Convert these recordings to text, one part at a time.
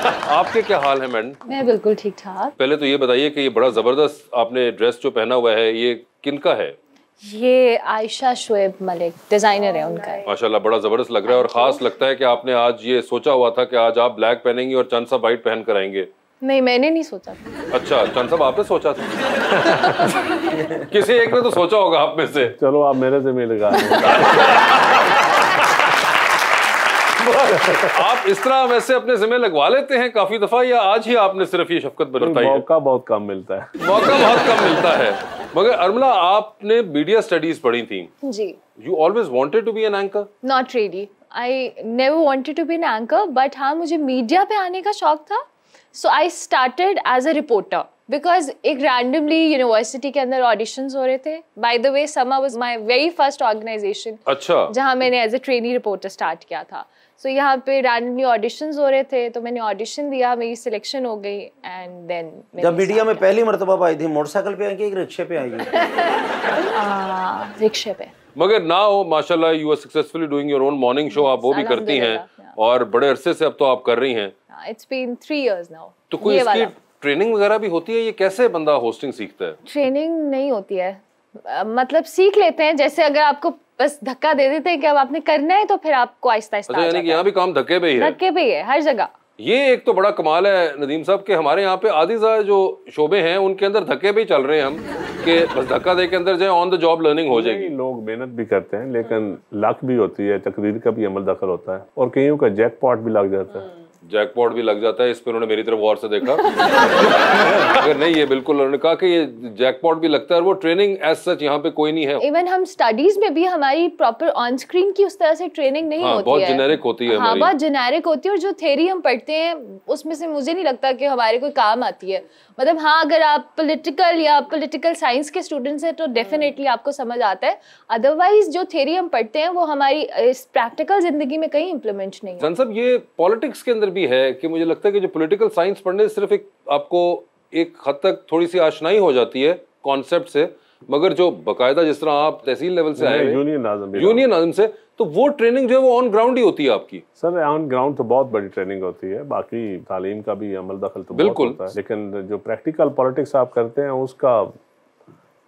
आपके क्या हाल है मैडम? मैं बिल्कुल ठीक ठाक। पहले तो ये बताइए कि ये बड़ा जबरदस्त आपने ड्रेस जो पहना हुआ है ये किनका है? ये आयशा शुएब मलिक डिजाइनर है उनका है। माशाल्लाह बड़ा जबरदस्त लग रहा है और खास लगता है कि आपने आज ये सोचा हुआ था कि आज आप ब्लैक पहनेंगे और चंद सा व्हाइट पहन कर आएंगे। नहीं, मैंने नहीं सोचा था। अच्छा, चंद साहब आपने सोचा था? किसी एक ने तो सोचा होगा आप में से। चलो आप मेरे से मिल लगा आप इस तरह वैसे अपने जिम्मे लगवा लेते हैं काफी दफा, या आज ही आपने सिर्फ ये शफकत बरताई है? मौका बहुत कम मिलता है। मौका बहुत कम मिलता है। मगर अर्मला आपने मीडिया स्टडीज पढ़ी थी जी। You always wanted to be an anchor? Not really, I never wanted to be an anchor, but हाँ मुझे मीडिया पे आने का शौक था। So I started as a reporter because एक रैंडमली यूनिवर्सिटी के अंदर ऑडिशंस हो रहे थे। Bye the way Samaa was my very first organisation. अच्छा। जहाँ मैंने as a trainee reporter start किया था। सो यहाँ पे रैंडमली ऑडिशंस हो रहे थे तो मैंने ऑडिशन दिया, मेरी सिलेक्शन हो गई एंड देन जब मीडिया में पहली मर्तबा आई थी मोटरसाइकिल पे आई कि रिक्शे पे आई? रिक्शे पे। मगर ना हो माशाल्लाह you are successfully doing your own morning show, आप वो भी करती हैं और बड़े अरसे से अब तो आप कर रही हैं। It's been 3 years now. तो कोई इसकी ट्रेनिंग वगैरह भी होती है? ये कैसे बंदा होस्टिंग सीखता है? ट्रेनिंग नहीं होती है, मतलब सीख लेते हैं। जैसे अगर आपको बस धक्का दे देते हैं कि अब आपने करना है तो फिर आपको आहिस्ता आहिस्ता। यानी कि यहाँ भी काम धक्के पे ही है? धक्के पे ही है हर जगह। ये एक तो बड़ा कमाल है नदीम साहब के हमारे यहाँ पे आधी ज़्यादा जो शोबे हैं उनके अंदर धक्के पे ही चल रहे हैं हम, कि बस धक्का दे के अंदर जाए, ऑन द जॉब लर्निंग हो जाएगी। लोग मेहनत भी करते हैं लेकिन लक भी होती है, तकदीर का भी अमल दखल होता है और कईयों का जैकपॉट भी लग जाता है। जैकपॉट भी लग जाता है, इस पर उन्होंने मेरी तरफ गौर से देखा। अगर नहीं ये बिल्कुल उन्होंने कहा कि ये जैकपॉट भी लगता है और वो ट्रेनिंग एज सच यहाँ पे कोई नहीं है। इवन हम स्टडीज में भी हमारी प्रॉपर ऑन स्क्रीन की उस तरह से ट्रेनिंग नहीं होती बहुत है। जेनेरिक होती है। हाँ, बहुत जेनेरिक होती है और जो थ्योरी हम पढ़ते हैं उसमें से मुझे नहीं लगता कि हमारे कोई काम आती है। मतलब हाँ, अगर आप पॉलिटिकल या पॉलिटिकल साइंस के स्टूडेंट्स हैं तो डेफिनेटली आपको समझ आता है, अदरवाइज जो थ्योरी हम पढ़ते हैं वो हमारी इस प्रैक्टिकल जिंदगी में कहीं इम्प्लीमेंट नहीं है। सब ये पॉलिटिक्स के अंदर भी है कि मुझे लगता है कि जो पॉलिटिकल साइंस पढ़ने से सिर्फ एक आपको एक हद तक थोड़ी सी आशनाई हो जाती है कॉन्सेप्ट से, मगर जो बकायदा जिस तरह आप तहसील लेवल से आए यूनियन आजम से, तो वो ट्रेनिंग जो है वो ऑन ग्राउंड ही होती है आपकी। सर ऑन ग्राउंड तो बहुत बड़ी ट्रेनिंग होती है, बाकी तालीम का भी अमल दखल तो बिल्कुल होता है, लेकिन जो प्रैक्टिकल पॉलिटिक्स आप करते हैं उसका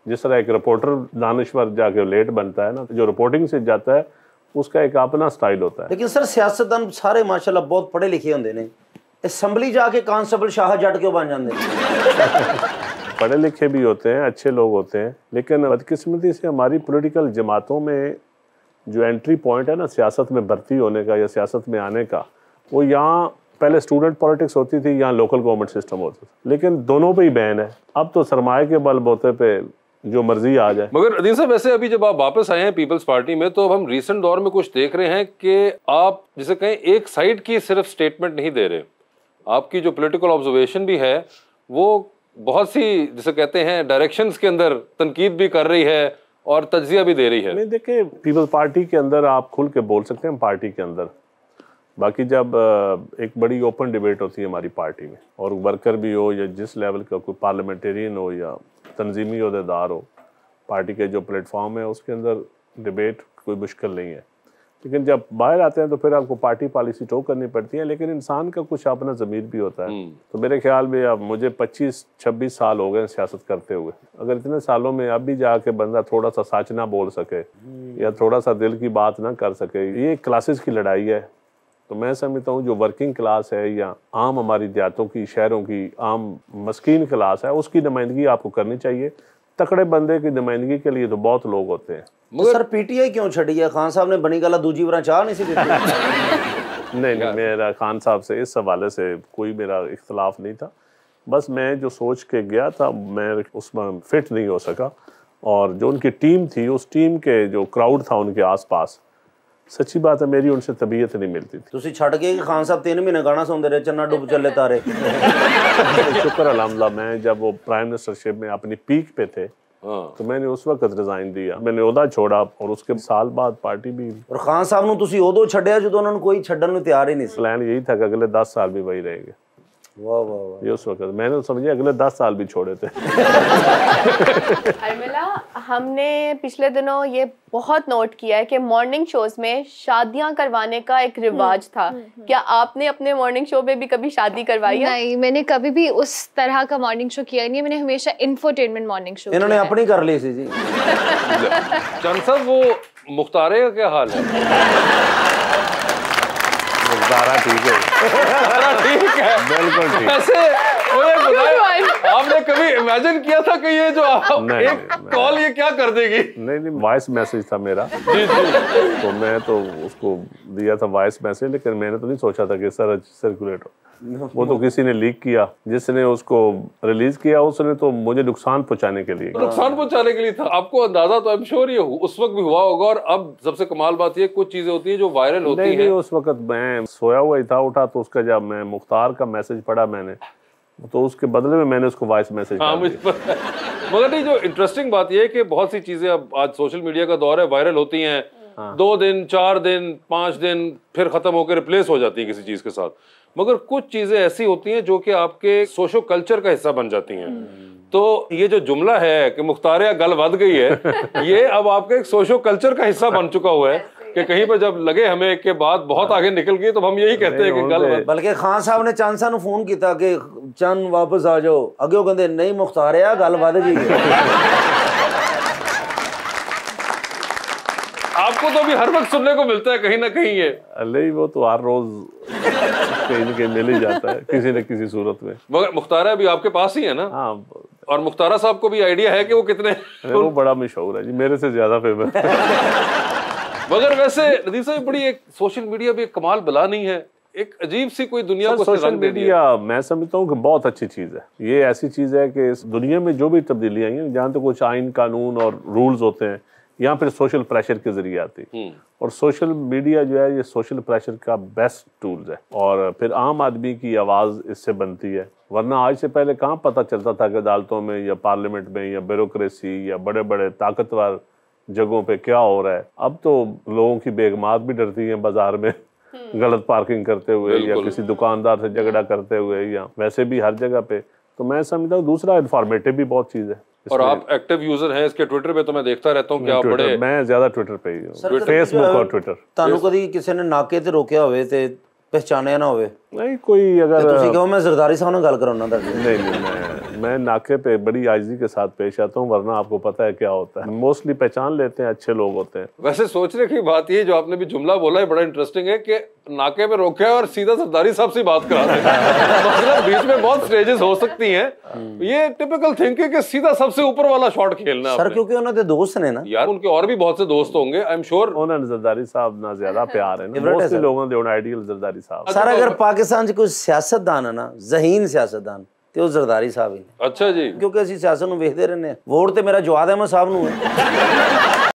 जिस तरह एक रिपोर्टर दानिश्वर जाके लेट बनता है ना, जो रिपोर्टिंग से जाता है उसका एक अपना स्टाइल होता है। लेकिन सर सियासतदान सारे माशाल्लाह बहुत पढ़े लिखे होंगे ने, असम्बली जाके कांस्टेबल शाह जट क्यों बन जाते हैं? पढ़े लिखे भी होते हैं, अच्छे लोग होते हैं, लेकिन बदकिस्मती से हमारी पॉलिटिकल जमातों में जो एंट्री पॉइंट है ना सियासत में भर्ती होने का या सियासत में आने का, वो यहाँ पहले स्टूडेंट पॉलिटिक्स होती थी, यहाँ लोकल गवर्नमेंट सिस्टम होता था, लेकिन दोनों पे ही बैन है। अब तो सरमाए के बलबूते पे जो मर्जी आ जाए। मगर अदील साहब वैसे अभी जब आप वापस आए हैं पीपल्स पार्टी में, तो अब हम रिसेंट दौर में कुछ देख रहे हैं कि आप जिसे कहें एक साइड की सिर्फ स्टेटमेंट नहीं दे रहे, आपकी जो पॉलिटिकल ऑब्जर्वेशन भी है वो बहुत सी जिसे कहते हैं डायरेक्शंस के अंदर तनकीद भी कर रही है और तज्जिया भी दे रही है। नहीं देखिए, पीपल्स पार्टी के अंदर आप खुल के बोल सकते हैं पार्टी के अंदर, बाकी जब एक बड़ी ओपन डिबेट होती है हमारी पार्टी में, और वर्कर भी हो या जिस लेवल का कोई पार्लियामेंटेरियन हो या तंजीमी ओहदेदार हो, पार्टी के जो प्लेटफॉर्म है उसके अंदर डिबेट कोई मुश्किल नहीं है, लेकिन जब बाहर आते हैं तो फिर आपको पार्टी पॉलिसी टो करनी पड़ती है। लेकिन इंसान का कुछ अपना ज़मीर भी होता है, तो मेरे ख्याल में अब मुझे 25-26 साल हो गए सियासत करते हुए, अगर इतने सालों में अब भी जाके बंदा थोड़ा सा सच ना बोल सके या थोड़ा सा दिल की बात ना कर सके, ये क्लासेस की लड़ाई है। तो मैं समझता हूँ जो वर्किंग क्लास है या आम हमारी देहातों की, शहरों की आम मस्कीन क्लास है, उसकी नुमाइंदगी आपको करनी चाहिए। तकड़े बंदे की नुमाइंदगी के लिए तो बहुत लोग होते हैं। तो सर पीटीआई क्यों छड़ी है? खान साहब ने बनी गला दूजी बार चाह नहीं सी देती। नहीं, मेरा खान साहब से इस हवाले से कोई मेरा इख्तलाफ नहीं था, बस मैं जो सोच के गया था मैं उसमें फिट नहीं हो सका, और जो उनकी टीम थी उस टीम के जो क्राउड था उनके आसपास, सच्ची बात है मेरी उनसे तबीयत नहीं मिलती थी। तुसी छड़ के कि खान साहब 3 महीने गाना सुनते रहे, चन्ना डूब चले तारे। शुक्र अल्हम्दुलिल्लाह, मैं जब वो प्राइम मिनिस्टरशिप में अपनी पीक पे थे तो मैंने उस वक्त रिजाइन दिया, मैंने ओहदा छोड़ा, और उसके साल बाद पार्टी भी। और खान साहब नु तुसी ओदो छड्या जो उन्होंने कोई छड्डन नु तैयार ही नहीं। प्लान यही था कि अगले 10 साल भी वही रहेंगे। वाह वाह वाह। ये उस वक्त मैंने तो समझे अगले 10 साल भी छोड़े थे। अर्मिला, हमने पिछले दिनों ये बहुत नोट किया है कि मॉर्निंग शोज में शादियां करवाने का एक रिवाज था। क्या आपने अपने मॉर्निंग शो में भी कभी शादी करवाई है? नहीं, मैंने कभी भी उस तरह का मॉर्निंग शो किया नहीं है। मैंने हमेशा इंफोटेनमेंट मॉर्निंग शो इन्होंने किया है। अपनी कर ली थी जी। चंद साहब, वो मुख्तारे का क्या हाल है? मुख्तारा ठीक है, ठीक है, बिल्कुल ठीक। ऐसे मुझे बताइए, आपने कभी इमेजिन किया था कि ये जो आप नहीं, एक नहीं, कॉल ये क्या कर देगी? नहीं, वॉइस मैसेज था मेरा, जी जी। तो मैं तो उसको दिया था वॉइस मैसेज, लेकिन मैंने तो नहीं सोचा था कि सर सर्कुलेट हो। वो तो किसी ने लीक किया, जिसने उसको रिलीज किया उसने तो मुझे नुकसान पहुंचाने के लिए नुकसान पहुंचाने के लिए था। आपको अंदाजा तो आई एम श्योर ये उस वक्त भी हुआ होगा। और अब सबसे कमाल बात ये, कुछ चीजें होती हैं जो वायरल होती हैं। नहीं, उस वक्त मैं सोया हुआ ही था, उठा तो उसका जब मैं मुख्तार का मैसेज पढ़ा मैंने, तो उसके बदले में मैंने उसको वॉइस मैसेज हाँ, मुझे पता है। मगर नहीं, जो इंटरेस्टिंग बात ये है कि बहुत सी चीजें अब आज सोशल मीडिया का दौर है, वायरल होती हैं। 2 दिन 4 दिन 5 दिन फिर खत्म होकर रिप्लेस हो जाती है किसी चीज के साथ। मगर कुछ चीजें ऐसी होती हैं जो कि आपके सोशो कल्चर का हिस्सा बन जाती हैं। तो ये जो जुमला है कि मुख्तारिया गल वध गई है, ये अब आपके एक सोशो कल्चर का हिस्सा बन चुका हुआ है कि कहीं पर जब लगे हमें कि बात बहुत आगे निकल गई तो हम यही कहते हैं कि गल वध। बल्कि खान साहब ने चंद साहब फोन किया कि चंद वापस आ जाओ, अगे वो कहते नहीं मुख्तारिया गल वध गई है। आपको तो अभी हर वक्त सुनने को मिलता है कहीं ना कहीं ये। नहीं, वो तो हर रोज कहीं न कहीं मिल ही जाता है किसी न किसी सूरत में। मगर मुख्तारा अभी आपके पास ही है ना? हाँ, और मुख्तारा साहब को भी आइडिया है कि वो कितने वो बड़ा मशहूर है जी, मेरे से ज्यादा फेमस। मगर वैसे नदीम साहब, बड़ी एक सोशल मीडिया भी एक कमाल बला नहीं है, एक अजीब सी कोई दुनिया को सोशल रंग दे दिया। मीडिया मैं समझता हूँ कि बहुत अच्छी चीज़ है। ये ऐसी चीज़ है कि इस दुनिया में जो भी तब्दीली आई है, जहाँ तो कुछ आइन कानून और रूल्स होते हैं, यहाँ फिर सोशल प्रेशर के जरिए आती है। और सोशल मीडिया जो है ये सोशल प्रेशर का बेस्ट टूल्स है, और फिर आम आदमी की आवाज़ इससे बनती है। वरना आज से पहले कहाँ पता चलता था कि अदालतों में या पार्लियामेंट में या ब्यूरोक्रेसी या बड़े बड़े ताकतवर जगहों पे क्या हो रहा है। अब तो लोगों की बेगमात भी डरती हैं बाजार में गलत पार्किंग करते हुए या किसी दुकानदार से झगड़ा करते हुए, या वैसे भी हर जगह पे। तो मैं समझता हूँ दूसरा इन्फॉर्मेटिव भी बहुत चीज़ है। और आप एक्टिव यूजर हैं इसके, ट्विटर पे तो मैं देखता रहता हूँ कि आप बड़े। मैं ज्यादा ट्विटर पे ही हूँ, फेसबुक और ट्विटर। ਤੁਹਾਨੂੰ ਕਦੀ ਕਿਸੇ ਨੇ ਨਾਕੇ ਤੇ ਰੋਕਿਆ ਹੋਵੇ ਤੇ ਪਹਿਚਾਨਿਆ ਨਾ ਹੋਵੇ? नहीं, कोई अगर ਤੁਸੀਂ ਕਹੋ ਮੈਂ ਜ਼ਰਦਾਰੀ ਸਾਹਿਬ ਨਾਲ ਗੱਲ ਕਰਾਉਣਾ ਤੁਹਾਡੀ। नहीं, मैं नाके पे बड़ी आइजी के साथ पेश आता हूँ, वरना आपको पता है क्या होता है, मोस्टली पहचान लेते हैं, अच्छे लोग होते हैं। वैसे सोचने की बात ये, जो आपने भी जुमला बोला है बड़ा इंटरेस्टिंग है कि नाके पे रोके और सीधा सरदारी साहब से बात करा रहे हैं। मतलब बीच में बहुत स्टेजेस हो सकती हैं। ये टिपिकल थिंकिंग कि सीधा सबसे ऊपर वाला शॉट खेलना सर, क्योंकि उन्होंने दोस्त ने ना यार, उनके और भी बहुत से दोस्त होंगे आई एम श्योर। उन्होंने जरदारी साहब ना ज्यादा प्यार है, मोस्टली लोगों ने आइडियल जरदारी साहब। सर अगर पाकिस्तान च कोई सियासतदान है ना, जहीन सियासतदान, ਤੇ ਉਹ ਜ਼ਰਦਾਰੀ ਸਾਹਿਬ ਹੀ। अच्छा जी, ਕਿਉਂਕਿ ਅਸੀਂ ਸਿਆਸਤ ਨੂੰ ਵੇਖਦੇ ਰਹਿੰਦੇ ਹਾਂ। ਵੋਟ ਤੇ ਮੇਰਾ ਜਵਾਦ ਅਹਿਮਦ ਸਾਹਿਬ ਨੂੰ ਹੈ।